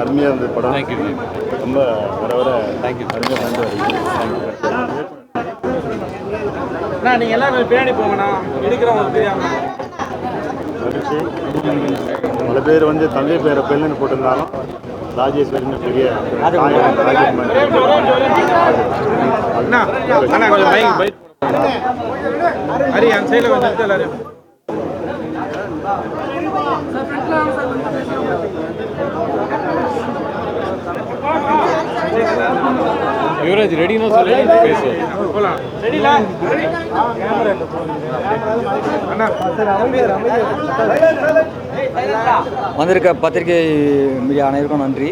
அருமையாக இருந்தது படம். ரொம்ப வர வர அருமையாக வந்து நீங்கள் எல்லாம் பின்னாடி போங்கண்ணா எடுக்கிறவங்க தெரியாமல் பல பேர் வந்து தந்தை பேரை பெண்ணுன்னு போட்டிருந்தாலும் ராஜேஸ்வரின்னு பெரிய ஹரி அந்த சைடில் கொஞ்சம் எல்லாரும் யுவராஜ் ரெடினா சொல்லி பேசுவோம் போகலாம் ரெடிலா வந்திருக்க பத்திரிகை மீடியா அனைவருக்கும் நன்றி.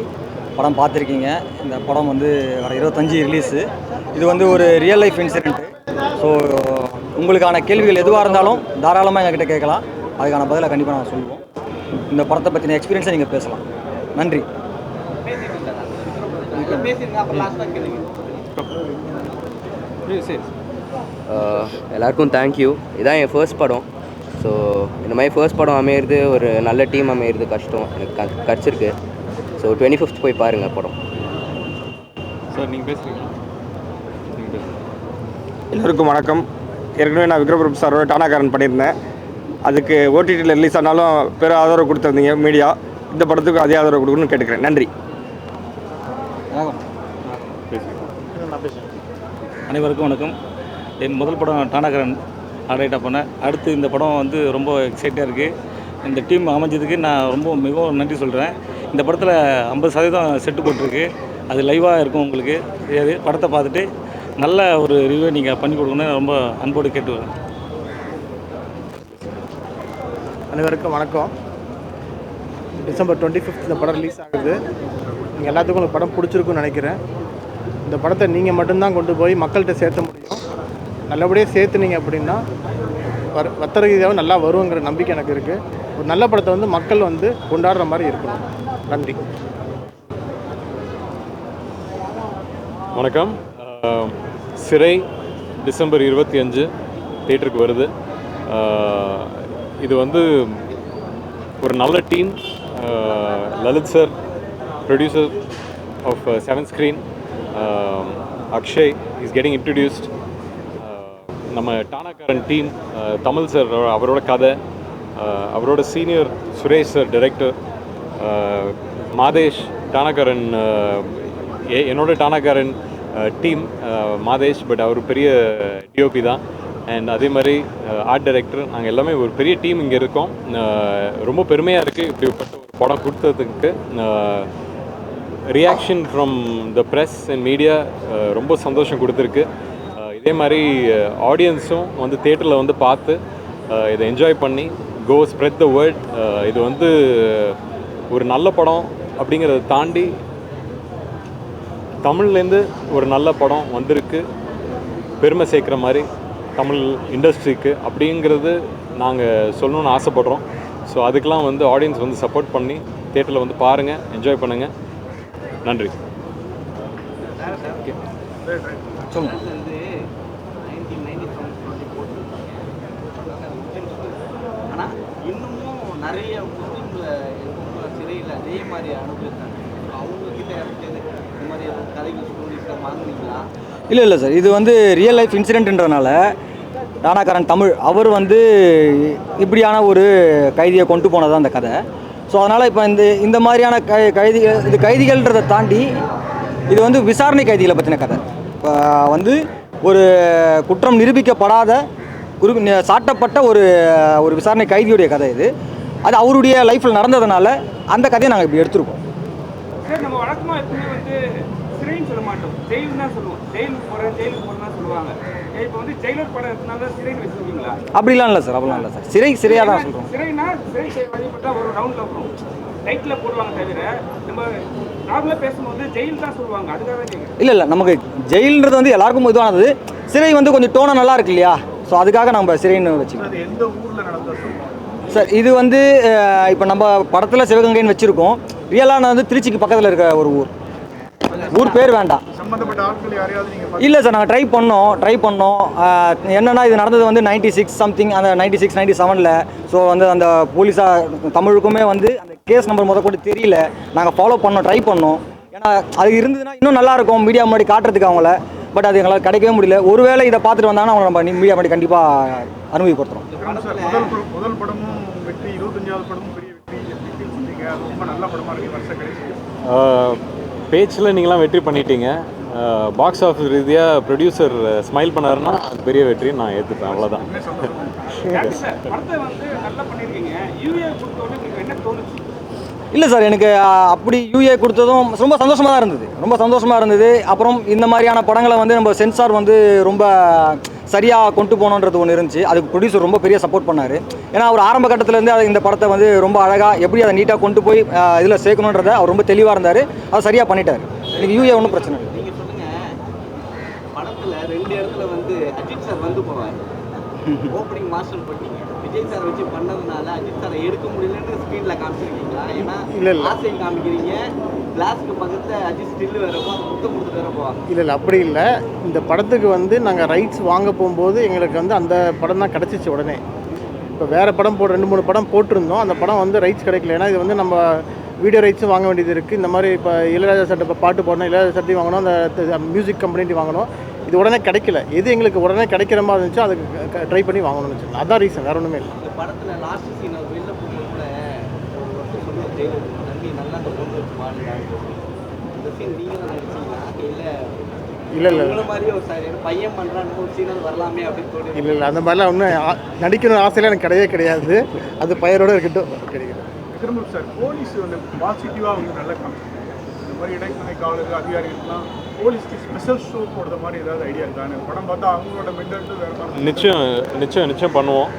படம் பார்த்துருக்கீங்க. இந்த படம் வந்து வர 25 ரிலீஸு. இது வந்து ஒரு ரியல் லைஃப் இன்சிடென்ட்டு. ஸோ உங்களுக்கான கேள்விகள் எதுவாக இருந்தாலும் தாராளமாக எங்ககிட்ட கேட்கலாம். அதுக்கான பதிலை கண்டிப்பாக நாங்கள் சொல்லுவோம். இந்த படத்தை பற்றின எக்ஸ்பீரியன்ஸை நீங்கள் பேசலாம். நன்றி. எல்லாருக்கும் தேங்க்யூ. இதான் என் ஃபர்ஸ்ட் படம். ஸோ இந்த மாதிரி ஃபர்ஸ்ட் படம் அமையிறது, ஒரு நல்ல டீம் அமையிறது கஷ்டம். எனக்கு கிடச்சிருக்கு. ஸோ 25th போய் பாருங்கள் படம். சார் நீங்கள் பேசுகிறீங்களா? எல்லோருக்கும் வணக்கம். ஏற்கனவே நான் விக்ரமபுரம் சாரோட டானாக்காரன் பண்ணியிருந்தேன். அதுக்கு ஓடிடியில் ரிலீஸ் ஆனாலும் பெரிய ஆதரவு கொடுத்துருந்தீங்க மீடியா. இந்த படத்துக்கு அதே ஆதரவு கொடுக்கணும்னு கேட்டுக்கிறேன். நன்றி. அனைவருக்கும் வணக்கம். என் முதல் படம் டானாக்காரன் ஆர்டேட்டாக பண்ணேன். அடுத்து இந்த படம் வந்து ரொம்ப எக்ஸைட்டாக இருக்குது. இந்த டீம் அமைஞ்சதுக்கு நான் மிகவும் நன்றி சொல்கிறேன். இந்த படத்தில் 50% செட்டு போட்டிருக்கு. அது லைவாக இருக்கும். உங்களுக்கு படத்தை பார்த்துட்டு நல்ல ஒரு ரிவ்யூ நீங்கள் பண்ணி கொடுக்கணும்னு ரொம்ப அன்போடு கேட்டுக்கிறேன். அனைவருக்கும் வணக்கம். டிசம்பர் 25 இந்த படம் ரிலீஸ் ஆகுது. நீங்கள் எல்லாத்துக்கும் இந்த படம் பிடிச்சிருக்குன்னு நினைக்கிறேன். இந்த படத்தை நீங்கள் மட்டும்தான் கொண்டு போய் மக்கள்கிட்ட சேர்த்த முடியும். நல்லபடியாக சேர்த்துனீங்க அப்படின்னா வர்த்தக ரீதியாக நல்லா வருங்கிற நம்பிக்கை எனக்கு இருக்குது. ஒரு நல்ல படத்தை வந்து மக்கள் வந்து கொண்டாடுற மாதிரி இருக்கணும். நன்றி. வணக்கம். சிறை டிசம்பர் 25 தியேட்டருக்கு வருது. இது வந்து ஒரு நல்ல team. Lalit sir producer of 7 screen. Akshay is getting introduced. நம்ம டானாக்காரன் டீம், தமிழ் சார் அவரோட கதை, அவரோட senior Suresh sir director, Madhesh Taanakkaran, என்னோட டானாக்காரன் டீம் மாதேஷ், பட் அவர் பெரிய டிஓபி தான். அண்ட் அதே மாதிரி ஆர்ட் டைரக்டர், நாங்கள் எல்லாமே ஒரு பெரிய டீம் இங்கே இருக்கோம். ரொம்ப பெருமையாக இருக்குது இப்படிப்பட்ட ஒரு படம் கொடுத்ததுக்கு. Reaction from the press and media ரொம்ப சந்தோஷம் கொடுத்துருக்கு. இதே மாதிரி ஆடியன்ஸும் வந்து தியேட்டரில் வந்து பார்த்து இதை என்ஜாய் பண்ணி கோ ஸ்ப்ரெட் த வேர்ல்ட். இது வந்து ஒரு நல்ல படம் அப்படிங்கிறத தாண்டி தமிழ்லேருந்து ஒரு நல்ல படம் வந்திருக்கு, பெருமை சேர்க்குற மாதிரி தமிழ் இண்டஸ்ட்ரிக்கு அப்படிங்கிறது நாங்கள் சொல்லணும்னு ஆசைப்படுறோம். ஸோ அதுக்கெலாம் வந்து ஆடியன்ஸ் வந்து சப்போர்ட் பண்ணி தியேட்டரில் வந்து பாருங்கள், என்ஜாய் பண்ணுங்கள். நன்றி. இல்லை சார், இது வந்து ரியல் லைஃப் இன்சிடென்ட்ன்றனால டானாக்காரன் தமிழ் அவர் வந்து இப்படியான ஒரு கைதியை கொண்டு போனதான் அந்த கதை. ஸோ அதனால் இப்போ இந்த மாதிரியான கைதிகள்ன்றதை தாண்டி இது வந்து விசாரணை கைதிகளை பற்றின கதை. இப்போ வந்து ஒரு குற்றம் நிரூபிக்கப்படாத சாட்டப்பட்ட ஒரு விசாரணை கைதியுடைய கதை இது. அது அவருடைய லைஃப்பில் நடந்ததுனால அந்த கதையை நாங்கள் இப்படி எடுத்துருக்கோம். நம்ம வழக்கமாக எப்பவுமே வந்து சிறைன்னு சொல்ல மாட்டோம், ஜெயிலுன்னு தான் சொல்லுவோம். ஜெயிலுக்கு போகிறேன் சொல்லுவாங்க. இப்போ வந்து ஜெயிலர் படம் எடுத்தனால சிறைன்னு வச்சுருக்கீங்களா? அப்படிலாம் இல்லை சார், அப்படிலாம் இல்லை சார். சிறையாக தான் சொல்கிறோம். சிறைனா சிறை வழிபட்டால் ஒரு ரவுண்டில் வரும், டைட்டில் போடுவாங்க. தவிர நம்ம நார்மலாக பேசும்போது ஜெயில் தான் சொல்லுவாங்க. அதுக்காக கேட்குறேன். இல்லை நமக்கு ஜெயில்ன்றது வந்து எல்லாருக்கும் இதுவானது. சிறை வந்து கொஞ்சம் டோனாக நல்லா இருக்கு இல்லையா? ஸோ அதுக்காக நம்ம சிறைன்னு வச்சுக்கோம். எந்த ஊரில் நடந்தது சார்? இது வந்து இப்போ நம்ம படத்தில் சிவகங்கைன்னு வச்சுருக்கோம். ரியலான வந்து திருச்சிக்கு பக்கத்தில் இருக்க ஒரு ஊர் பேர் வேண்டாம். இல்லை சார், நாங்கள் ட்ரை பண்ணோம். என்னென்னா இது நடந்தது வந்து 96 சம்திங், அந்த 96 97. ஸோ வந்து அந்த போலீஸாக தமிழுக்குமே வந்து அந்த கேஸ் நம்பர் கூட தெரியல. நாங்கள் ஃபாலோ பண்ணோம், ட்ரை பண்ணோம். ஏன்னா அது இருந்ததுன்னா இன்னும் நல்லாயிருக்கும் மீடியா முன்னாடி காட்டுறதுக்கு அவங்கள. பட் அது எங்களால் கிடைக்கவே முடியல. ஒருவேளை இதை பார்த்துட்டு வந்தாங்கன்னா அவங்க நம்ம மீடியா முன்னாடி கண்டிப்பாக அனுமதிப்படுத்துகிறோம். முதல் படமும் வெற்றி, 25வது படமும் பெரிய வெற்றி சொன்னீங்க. ரொம்ப நல்ல படமாக இருக்குது வருஷம் கழிச்சு. பேச்சில் நீங்களாம் வெற்றி பண்ணிட்டீங்க. பாக்ஸ் ஆஃபீஸ் ரீதியாக ப்ரொடியூசர் ஸ்மைல் பண்ணாருன்னா அது பெரிய வெற்றி நான் ஏற்றுப்பேன். அவ்வளோதான். இல்லை சார், எனக்கு அப்படி யூஏ கொடுத்ததும் ரொம்ப சந்தோஷமாக தான் இருந்தது. ரொம்ப சந்தோஷமாக இருந்தது. அப்புறம் இந்த மாதிரியான படங்களை வந்து நம்ம சென்சார் வந்து ரொம்ப சரியாக கொண்டு போகணுன்றது ஒன்று இருந்துச்சு. அதுக்கு ப்ரொடியூசர் ரொம்ப பெரிய சப்போர்ட் பண்ணார். ஏன்னா அவர் ஆரம்ப கட்டத்துலேருந்து அது இந்த படத்தை வந்து ரொம்ப அழகாக எப்படி அதை நீட்டாக கொண்டு போய் இதில் சேர்க்கணுன்றதை அவர் ரொம்ப தெளிவாக இருந்தார். அவர் சரியாக பண்ணிட்டார். எனக்கு யூஏ ஒன்றும் பிரச்சனை இல்லை. நீங்கள் சொல்லுங்கள், படத்தில் 2 இடத்துல வந்து அஜித் சார் வந்து போவார். ஓப்பனிங் மாஸ்டர் பண்ணிங்க, விஜய் சார் வச்சு பண்ணதுனால அஜித் சாரை எடுக்க முடியலன்னு ஸ்க்ரீனில் காமிச்சிருக்கீங்களா? ஏன்னா ஆசையும் காமிக்கிறீங்க, கிளாஸ்க்கு பக்கத்தில் அஜித் ஸ்டில் வரப்போ முத்தம் கொடுத்துட்டு வர போவாங்க. இல்லை அப்படி இல்லை. இந்த படத்துக்கு வந்து நாங்கள் ரைட்ஸ் வாங்க போகும்போது எங்களுக்கு வந்து அந்த படம் தான் கிடச்சிச்சு உடனே. இப்போ வேறு படம் 2-3 படம் போட்டிருந்தோம். அந்த படம் வந்து ரைட்ஸ் கிடைக்கல. ஏன்னா இது வந்து நம்ம வீடியோ ரைட்ஸும் வாங்க வேண்டியது இருக்குது. இந்த மாதிரி இப்போ இளையராஜா சட்டை இப்போ பாட்டு போடணும், இளையராஜா சட்டையும் வாங்கணும், அந்த மியூசிக் கம்பெனிட்டி வாங்கணும். இது உடனே கிடைக்கல. எது எங்களுக்கு உடனே கிடைக்கிற மாதிரி இருந்துச்சோ அதுக்கு ட்ரை பண்ணி வாங்கணும்னு வச்சுக்கோங்க. அதான் ரீசன், வேறு ஒன்றுமே இல்லை. இந்த படத்தில் லாஸ்ட் சீன் அவர் வெளில போகும்போது சொல்லுவோம், ஜெயிலர் நம்பி நல்லா அந்த பொண்ணு வச்சு வாழ்ந்தாங்க. இந்த சீன் நீங்கள் தான் நடிச்சிங்களா? இல்லை இல்லை மாதிரி ஒரு சார் பையன் பண்ணுறான்னு ஒரு சீன் வரலாமே அப்படின்னு தோணுது. இல்லை அந்த மாதிரிலாம் ஒன்றும் நடிக்கணும் ஆசையெல்லாம் எனக்கு கிடையவே கிடையாது. அது பையனோட இருக்கட்டும் கிடைக்கும். விக்ரம் சார், போலீஸ் வந்து பாசிட்டிவாக வந்து நல்ல காமிச்சு இந்த மாதிரி இடைத்துணை காவலர்கள் அதிகாரிகளுக்குலாம் போலீஸ்க்கு ஸ்பெஷல் ஷோ போடுற மாதிரி ஏதாவது ஐடியா இருக்காங்க? படம் பார்த்தா அவங்களோட மென்டல் வேறு மாதிரி. நிச்சயம் பண்ணுவோம்.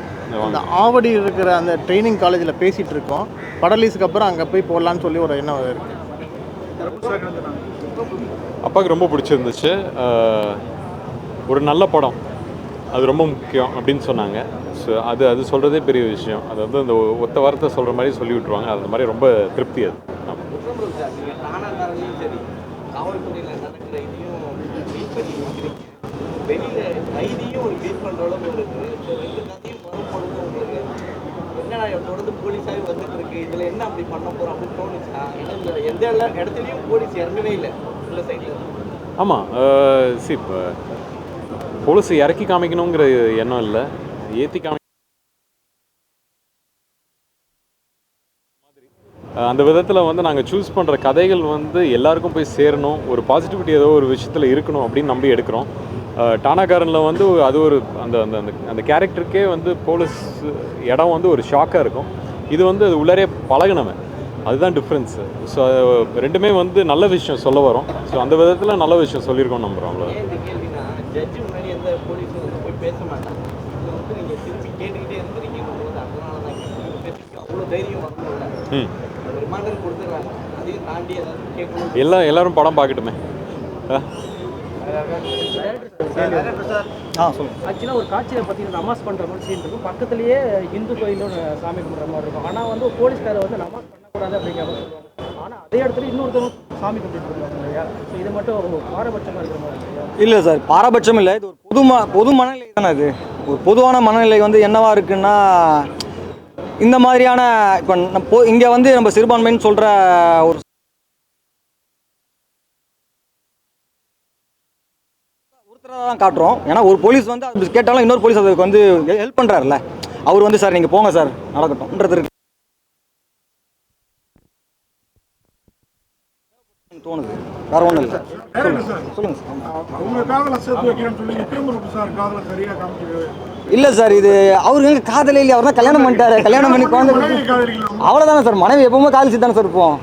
அந்த ஆவடி இருக்கிற அந்த ட்ரைனிங் காலேஜில் பேசிகிட்டு இருக்கோம். படலீஸுக்கு அப்புறம் அங்கே போய் போடலான்னு சொல்லி ஒரு எண்ணம் இருக்குது. அப்பாவுக்கு ரொம்ப பிடிச்சிருந்துச்சு. ஒரு நல்ல படம், அது ரொம்ப முக்கியம் அப்படின்னு சொன்னாங்க. ஸோ அது சொல்கிறதே பெரிய விஷயம். அது வந்து அந்த ஒத்த வாரத்தை சொல்கிற மாதிரி சொல்லி விட்ருவாங்க. அது மாதிரி ரொம்ப திருப்தி. அது நீங்கள் தானாக்காரங்களையும் சரி, காவல்துறையில் நடக்கிற இதையும் பீட் பண்ணி வைக்கிறீங்க. வெளியில் கைதியும் ஒரு பீட் பண்ணுற அளவுக்கு இருக்குது. ஸோ 2 கதையும் வரும்பொழுது உங்களுக்கு என்னடா தொடர்ந்து போலீஸாகவே வந்துட்டு இருக்கு, இதில் என்ன அப்படி பண்ண போகிறோம் அப்படின்னு தோணுச்சா? ஏன்னா எந்த இடத்துலையும் போலீஸ் இறங்கவே இல்லை உள்ள சைடில். ஆமாம். இப்போ போலீஸ் இறக்கி காமிக்கணுங்கிற எண்ணம் இல்லை, ஏற்றி காமி அந்த விதத்தில் வந்து நாங்கள் சூஸ் பண்ணுற கதைகள் வந்து எல்லாருக்கும் போய் சேரணும், ஒரு பாசிட்டிவிட்டி ஏதோ ஒரு விஷயத்தில் இருக்கணும் அப்படின்னு நம்பி எடுக்கிறோம். டானாகாரனில் வந்து அது ஒரு அந்த அந்த அந்த கேரக்டருக்கே வந்து போலீஸ் இடம் வந்து ஒரு ஷாக்காக இருக்கும். இது வந்து அது உள்ளரே பழகினவன், அதுதான் டிஃப்ரென்ஸு. ஸோ ரெண்டுமே வந்து நல்ல விஷயம் சொல்ல வரோம். ஸோ அந்த விதத்தில் நல்ல விஷயம் சொல்லியிருக்கோம் நம்புகிறோம். அவ்வளோ இந்த கேள்வினா, ஜட்ஜு முன்னாடி எந்த போலீஸும் வந்து போய் பேச மாட்டாங்க. இது வந்து நீங்கள் திருப்பி கேட்டுக்கிட்டே இருந்துருக்கீங்கன்னு போது அதனால தான் பேசிக்க அவ்வளோ தைரியம் வரணும்ல. ரிமாண்டர் கொடுத்துட்றாங்க, அதையும் தாண்டி ஏதாவது கேட்கணும். எல்லாரும் படம் பார்க்கட்டுமே. ஆக்சுவலாக ஒரு காட்சியில் பார்த்தீங்கன்னா நமாஸ் பண்ணுற மாதிரி சீன் இருக்கும். பக்கத்துலேயே இந்து கோயிலும் சாமி கும்பிட்ற மாதிரி இருக்கும். ஆனால் வந்து போலீஸ்காரை வந்து நமாஸ் பண்ணக்கூடாது அப்படிங்கிற மாதிரி சொல்லுவாங்க. ஆனால் அதே இடத்துல இன்னொருத்தரும் சாமி கும்பிட்டு இருக்காங்க இல்லையா? ஸோ இது மட்டும் பாரபட்சமாக இருக்கிற மாதிரி இல்லையா? இல்லை சார், பாரபட்சம் இல்லை. இது ஒரு பொது மனநிலை தானே. அது ஒரு பொதுவான மனநிலை வந்து என்னவா இருக்குன்னா, இந்த மாதிரியான இப்போ இங்கே வந்து நம்ம சிறுபான்மைன்னு சொல்கிற ஒரு ஒருத்தரை தான் காட்டுறோம். ஏன்னா ஒரு போலீஸ் வந்து அது கேட்டாலும் இன்னொரு போலீஸ் அதுக்கு வந்து ஹெல்ப் பண்ணுறாருல்ல. அவர் வந்து சார் நீங்கள் போங்க சார் நடக்கட்டும்ன்றது இருக்கு தோணுது. வேற ஒன்றும் இல்லை. சொல்லுங்கள் சார். இல்லை சார், இது அவருக்கு எங்கே காதலே இல்லை. அவர் தான் கல்யாணம் பண்ணிட்டாரு. கல்யாணம் பண்ணி குழந்தை அவ்வளோதானே சார். மனைவி எப்பவுமே காதலிச்சு தானே சார் இருப்போம்.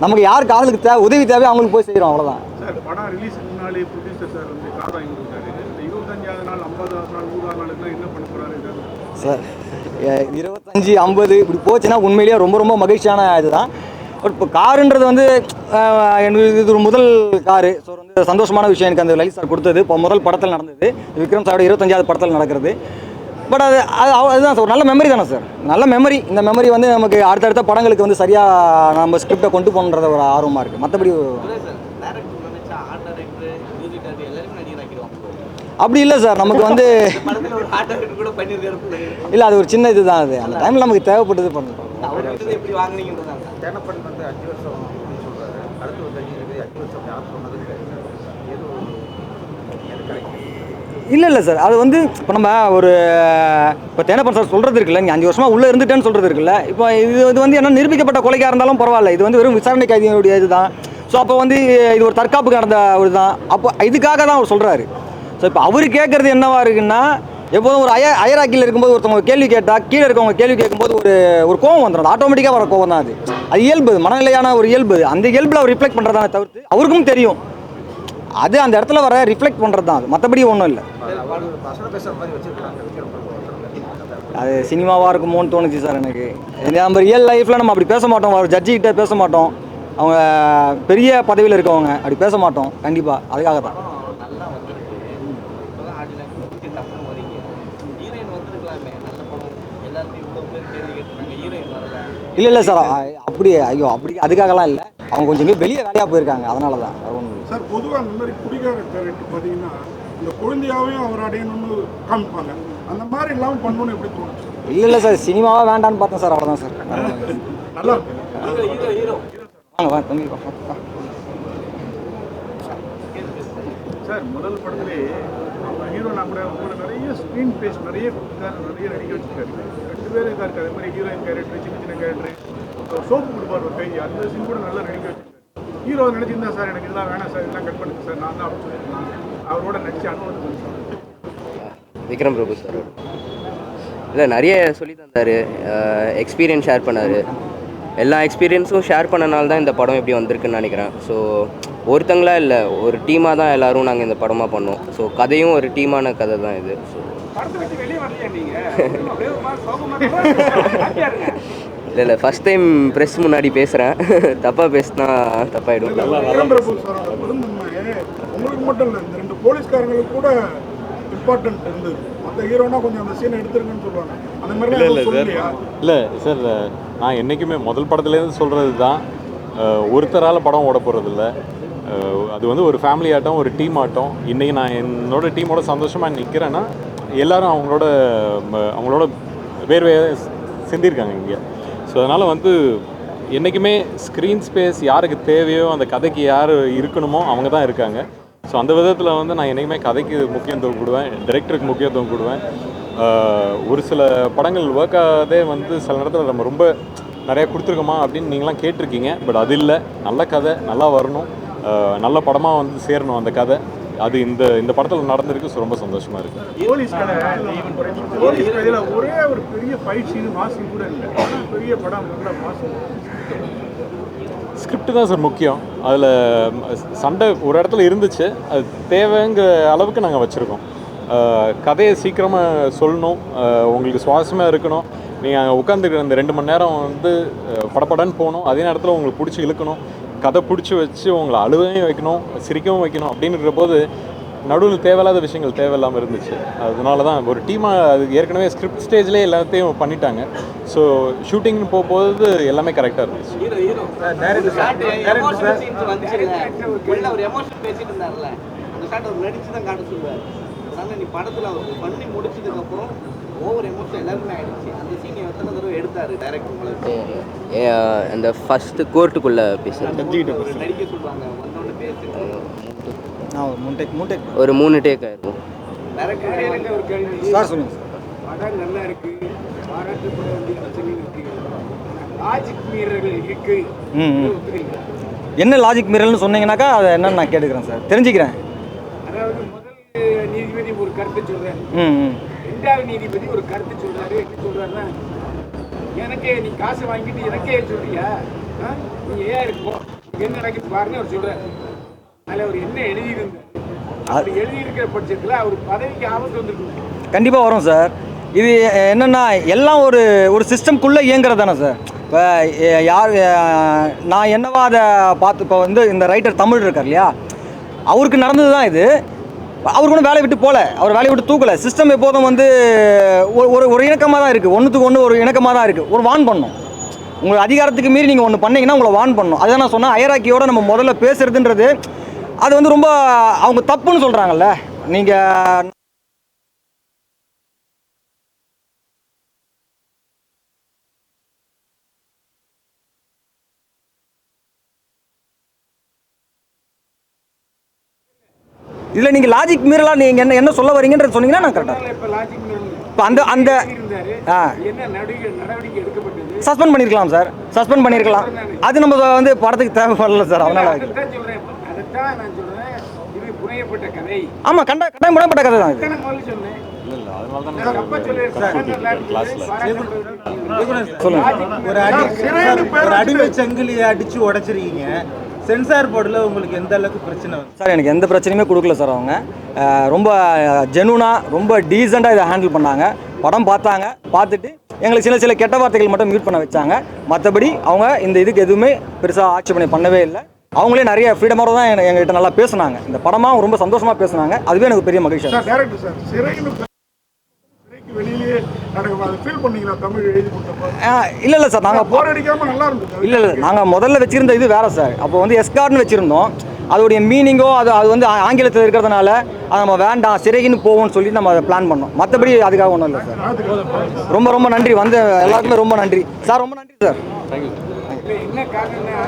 நமக்கு யார் காதலுக்கு உதவி தேவை அவங்களுக்கு போய் செய்கிறோம், அவ்வளோதான். சார், படம் ரிலீஸ் முன்னாடி ப்ரொடியூசர் சார் வந்து கார் வாங்கி கொடுத்தாரு. இந்த 25வது நாள், 50வது நாள், 100வது நாளுக்குலாம் என்ன பண்ண போகிறாரு சார்? 25, 50 இப்படி போச்சுன்னா உண்மையிலேயே ரொம்ப ரொம்ப மகிழ்ச்சியான இதுதான். பட் இப்போ காருன்றது வந்து எனக்கு இது ஒரு முதல் காரு. ஸோ வந்து சந்தோஷமான விஷயம் எனக்கு அந்த லலித் சார் கொடுத்தது. இப்போ முதல் படத்தில் நடந்தது, விக்ரம் சாரோட 25வது படத்தில் நடக்கிறது. பட் அதுதான் சார் ஒரு நல்ல மெமரி தானே சார். நல்ல மெமரி. இந்த மெமரி வந்து நமக்கு அடுத்தடுத்த படங்களுக்கு வந்து சரியாக நம்ம ஸ்கிரிப்டை கொண்டு போகணுன்றத ஒரு ஆர்வமாக இருக்குது. மற்றபடி அப்படி இல்லை சார், நமக்கு வந்து படத்தில் ஒரு ஹார்ட் அட்டாக் கூட பண்ணியிருக்காரு. இல்லை, அது ஒரு சின்ன இதுதான். அது அந்த டைமில் நமக்கு தேவைப்பட்டது பண்ணுறோம். அவர்கிட்ட எப்படி வாங்குனீங்கன்றதாங்க. தேனப்பன் வந்து 5 வருஷம் சொல்கிறாரு, அடுத்து ஒரு 5 வருஷம் யார் சொன்னது ஏதோ இல்லை சார், அது வந்து இப்போ நம்ம ஒரு இப்போ தேனப்பன் சார் சொல்கிறது இருக்குல்ல, நீ 5 வருஷமாக உள்ளே இருந்துட்டேன்னு சொல்கிறது இருக்குல்ல. இப்போ இது வந்து என்ன நிரூபிக்கப்பட்ட கொலைக்காக இருந்தாலும் பரவாயில்ல, இது வந்து வெறும் விசாரணை கைதியினுடைய இதுதான். ஸோ அப்போ வந்து இது ஒரு தற்காப்புக்கு நடந்த ஒரு தான். அப்போ இதுக்காக தான் அவர் சொல்கிறாரு. ஸோ இப்போ அவர் கேட்குறது என்னவா இருக்குன்னா, எப்போதும் ஒரு அயராக்கியில் இருக்கும்போது ஒருத்தவங்க கேள்வி கேட்டால் கீழே இருக்கவங்க கேள்வி கேட்கும்போது ஒரு கோவம் வந்துடும். ஆட்டோமேட்டிக்காக வர கோவம் தான் அது. அது இயல்பு, மனநிலையான ஒரு இயல்பு. அந்த இயல்பில் அவர் ரிஃப்ளெக்ட் பண்ணுறதான தவிர்த்து அவருக்கும் தெரியும் அது அந்த இடத்துல வர ரிஃப்ளெக்ட் பண்ணுறது தான். அது மற்றபடி ஒன்றும் இல்லை. அது சினிமாவாக இருக்குமோன்னு தோணுச்சு சார் எனக்கு. நம்ம ரியல் லைஃப்பில் நம்ம அப்படி பேச மாட்டோம், ஒரு ஜட்ஜிக்கிட்ட பேச மாட்டோம், அவங்க பெரிய பதவியில் இருக்கவங்க அப்படி பேச மாட்டோம் கண்டிப்பாக. அதுக்காக தான். நல்லா வந்துருக்கு. இப்போதான் ஆடியில் டப்புன்னு வரீங்க. ஹீரோயின் வந்துருக்கலாமே, நல்ல படம். எல்லாத்தையும் இவ்வளோ பேர் கேள்வி கேட்டுருந்தாங்க, ஹீரோயின் வரல. இல்லை சார், அப்படி ஐயோ அப்படி அதுக்காகலாம் இல்லை. அவங்க கொஞ்சம் வெளியே வேலையாக போயிருக்காங்க, அதனால தான். சார் பொதுவாக அந்த மாதிரி குடிகார கேரக்டர் பார்த்தீங்கன்னா இந்த குழந்தையாவையும் அவர் அடையணும்னு காமிப்பாங்க. அந்த மாதிரி இல்லாமல் பண்ணணும்னு எப்படி தோணுச்சு? இல்லை சார், சினிமாவாக வேண்டான்னு பார்த்தேன் சார், அவ்வளோதான் சார். நல்லா ஹீரோ வாங்க வாங்க தம்பி. சார் முதல் படத்திலே அவங்க ஹீரோ நம்ம கூட நிறைய ஸ்க்ரீன் பேஸ் நிறைய கொடுத்துருக்காரு, நிறைய நடிக்க வச்சுருக்காரு. 2 பேரும் இதாக இருக்குது. அதே மாதிரி ஹீரோயின் கேரக்டர், சின்ன சின்ன கேரக்டர், சோப்பு கொடுப்பார் ஒரு கைதி, அந்த சீன் கூட நல்லா நடிக்க வச்சுருக்காரு. ஹீரோ நினச்சிருந்தா சார் எனக்கு இதெல்லாம் வேணாம் சார், இதெல்லாம் கட் பண்ணுங்க சார், நான் தான் அப்படின்னு சொல்லியிருக்கலாம். அவரோட நடிச்சு அனுபவம் சார். விக்ரம் பிரபு சார் இல்லை நிறைய சொல்லி தந்தார், எக்ஸ்பீரியன்ஸ் ஷேர் பண்ணார். எல்லா எக்ஸ்பீரியன்ஸும் ஷேர் பண்ணனால தான் இந்த படம் எப்படி வந்திருக்குன்னு நினைக்கிறேன். ஸோ ஒருத்தங்களா இல்லை, ஒரு டீமாக தான் எல்லோரும் நாங்கள் இந்த படமாக பண்ணோம். ஸோ கதையும் ஒரு டீமான கதை தான் இது. ஸோ இல்லை ஃபஸ்ட் டைம் ப்ரெஸ் முன்னாடி பேசுகிறேன், தப்பாக பேசினா தப்பாயிடும். உங்களுக்கு மட்டும் இல்லை, இந்த 2 போலீஸ்காரங்களுக்கு கூட இம்பார்ட்டன்ட் இருந்தது. மற்ற ஹீரோனா கொஞ்சம் அந்த சீனை எடுத்துருங்கன்னு சொல்லுவாங்க. அந்த மாதிரி இல்லை சார், நான் என்றைக்குமே முதல் படத்துலேருந்து சொல்கிறது தான், ஒருத்தரால் படம் ஓட போகிறதில்ல. அது வந்து ஒரு ஃபேமிலி ஆட்டம், ஒரு டீம் ஆட்டம். இன்றைக்கி நான் என்னோட டீமோட சந்தோஷமாக நிற்கிறேன்னா எல்லோரும் அவங்களோட வேர்வையை சிந்திருக்காங்க இங்கே. ஸோ அதனால் வந்து என்றைக்குமே ஸ்க்ரீன் ஸ்பேஸ் யாருக்கு தேவையோ, அந்த கதைக்கு யார் இருக்கணுமோ அவங்க தான் இருக்காங்க. ஸோ அந்த விதத்தில் வந்து நான் என்றைக்குமே கதைக்கு முக்கியத்துவம் கொடுவேன், டைரக்டருக்கு முக்கியத்துவம் கொடுவேன். ஒரு சில படங்கள் ஒர்க் ஆகாதே வந்து சில நேரத்தில் நம்ம ரொம்ப நிறையா கொடுத்துருக்கோமா அப்படின்னு நீங்களாம் கேட்டிருக்கீங்க. பட் அது இல்லை, நல்ல கதை நல்லா வரணும், நல்ல படமாக வந்து சேரணும் அந்த கதை. அது இந்த படத்தில் நடந்திருக்கு. ரொம்ப சந்தோஷமாக இருக்குது. போலீஸ் கதையில் ஒரே ஒரு பெரிய ஃபைட் சீன் மாசிங் கூட இல்லை, பெரிய படம் நல்ல மாசிங். ஸ்கிரிப்ட் தான் சார் முக்கியம். அதில் சண்டை ஒரு இடத்துல இருந்துச்சு, அது தேவைங்கிற அளவுக்கு நாங்கள் வச்சுருக்கோம். கதையை சீக்கிரமாக சொல்லணும், உங்களுக்கு சுவாரஸ்யமாக இருக்கணும். நீங்கள் அங்கே உட்காந்துருக்கிற அந்த 2 மணி நேரம் வந்து படப்படன்னு போகணும், அதே நேரத்தில் உங்களுக்கு பிடிச்சி இழுக்கணும், கதை பிடிச்சி வச்சு உங்களை அழுவையும் வைக்கணும், சிரிக்கவும் வைக்கணும். அப்படின்ற போது நடுவில் தேவையில்லாத விஷயங்கள் தேவையில்லாமல் இருந்துச்சு. அதனால தான் ஒரு டீமாக அது ஏற்கனவே ஸ்கிரிப்ட் ஸ்டேஜ்லேயே எல்லாத்தையும் பண்ணிட்டாங்க. ஸோ ஷூட்டிங்னு போகும்போது எல்லாமே கரெக்டாக இருந்துச்சு. ஒரு எமோஷன் பேசிட்டு இருந்தார்ல, அந்த ஷாட் அவர் நடிச்சு தான் காட்ட சொல்லுவார். அதனால நீ படத்தில் அவர் பண்ணி முடிச்சதுக்கப்புறம் ஓவர் எமோஷன் எல்லாருமே ஆயிடுச்சு. அந்த சீன் எத்தனை தடவை எடுத்தார் டைரக்டர் உங்களுக்கு? அந்த ஃபஸ்ட்டு கோர்ட்டுக்குள்ளே பேசுகிறேன், நடிக்க சொல்லுவாங்க, வந்தோடனே பேசுகிறேன். ஒரு 3 டேக் ஆயிருக்கும். சார் சொல்லுங்கள். படம் நல்லா இருக்கு, பாராட்டப்பட வேண்டிய பிரச்சனை இருக்கு, லாஜிக் மீறல்கள் இருக்கு. என்ன லாஜிக் மீறல்னு சொன்னீங்கன்னாக்கா அதை என்னன்னு நான் கேட்டுக்கிறேன் சார், தெரிஞ்சுக்கிறேன். அதாவது முதல் நீதிபதி ஒரு கருத்து சொல்றாரு, 2வது நீதிபதி ஒரு கருத்து சொல்றாரு. என்ன சொல்றாருன்னா, எனக்கே நீ காசு வாங்கிட்டு எனக்கே சொல்றியா, நீங்க ஏன் இருக்கும் என்ன நடக்குது பாருன்னு அவர் சொல்றாரு. அதில் அவர் என்ன எழுதியிருந்தார், அப்படி எழுதியிருக்கிற பட்சத்தில் அவர் பதவிக்கு ஆபத்து வந்துருக்கு. கண்டிப்பாக வரும் சார். இது என்னென்னா எல்லாம் ஒரு சிஸ்டம்குள்ளே இயங்குறது தானே சார். இப்போ யார் நான் என்னவா அதை பார்த்து, இப்போ வந்து இந்த ரைட்டர் தமிழ் இருக்கார் இல்லையா, அவருக்கு நடந்தது தான் இது. அவருக்கு ஒன்றும் வேலையை விட்டு போகல, அவர் வேலையை விட்டு தூக்கலை. சிஸ்டம் எப்போதும் வந்து ஒரு இணக்கமாக தான் இருக்குது, ஒன்றுத்துக்கு ஒன்று ஒரு இணக்கமாக தான் இருக்குது. ஒரு வான் பண்ணணும், உங்கள் அதிகாரத்துக்கு மீறி நீங்கள் ஒன்று பண்ணீங்கன்னா உங்களை வான் பண்ணணும். அதுதான் நான் சொன்னேன், அயராக்கியோடு நம்ம முதல்ல பேசுகிறதுன்றது அது வந்து ரொம்ப அவங்க தப்புன்னு சொல்கிறாங்கல்ல. நீங்கள் இதில் நீங்கள் லாஜிக் மீறலாம் நீங்கள் என்ன சொல்ல வரீங்கன்றது சொன்னீங்கன்னா நான் கரெக்டாக இப்போ அந்த சஸ்பெண்ட் பண்ணியிருக்கலாம் சார், சஸ்பெண்ட் பண்ணியிருக்கலாம். அது நம்ம வந்து படத்துக்கு தேவைப்படல சார், அதனால் ஆமாம் கட்டாயம் புனையப்பட்ட கதை தான் இது. ஒரு அடிமை சங்கிலியை அடிச்சு உடைச்சிருக்கீங்க. சென்சார் போர்டில் உங்களுக்கு எந்த அளவுக்கு பிரச்சனை சார்? எனக்கு எந்த பிரச்சனையுமே கொடுக்கல சார். அவங்க ரொம்ப ஜெனுனாக ரொம்ப டீசெண்டாக இதை ஹேண்டில் பண்ணாங்க. படம் பார்த்தாங்க, பார்த்துட்டு எங்களுக்கு சில கெட்ட வார்த்தைகள் மட்டும் மியூட் பண்ண வச்சாங்க. மற்றபடி அவங்க இந்த இதுக்கு எதுவுமே பெருசாக ஆட்சேபனை பண்ணவே இல்லை. அவங்களே நிறைய ஃப்ரீடமாக தான் எங்ககிட்ட நல்லா பேசுனாங்க. இந்த படமாக ரொம்ப சந்தோஷமாக பேசுனாங்க. அதுவே எனக்கு பெரிய மகிழ்ச்சி. இல்லை சார், நாங்கள் இல்லை நாங்கள் முதல்ல வச்சுருந்த இது வேறு சார். அப்போ வந்து எஸ்கார்ட்னு வச்சுருந்தோம். அதோடைய மீனிங்கோ அது வந்து ஆங்கிலத்தில் இருக்கிறதுனால அதை நம்ம வேண்டாம் சிறைக்குன்னு போவோம்னு சொல்லி நம்ம அதை பிளான் பண்ணோம். மற்றபடி அதுக்காக ஒன்றும் இல்லை சார். ரொம்ப நன்றி, வந்து எல்லாருக்குமே ரொம்ப நன்றி சார். ரொம்ப நன்றி சார். தேங்க்யூ. என்ன காரணம்னா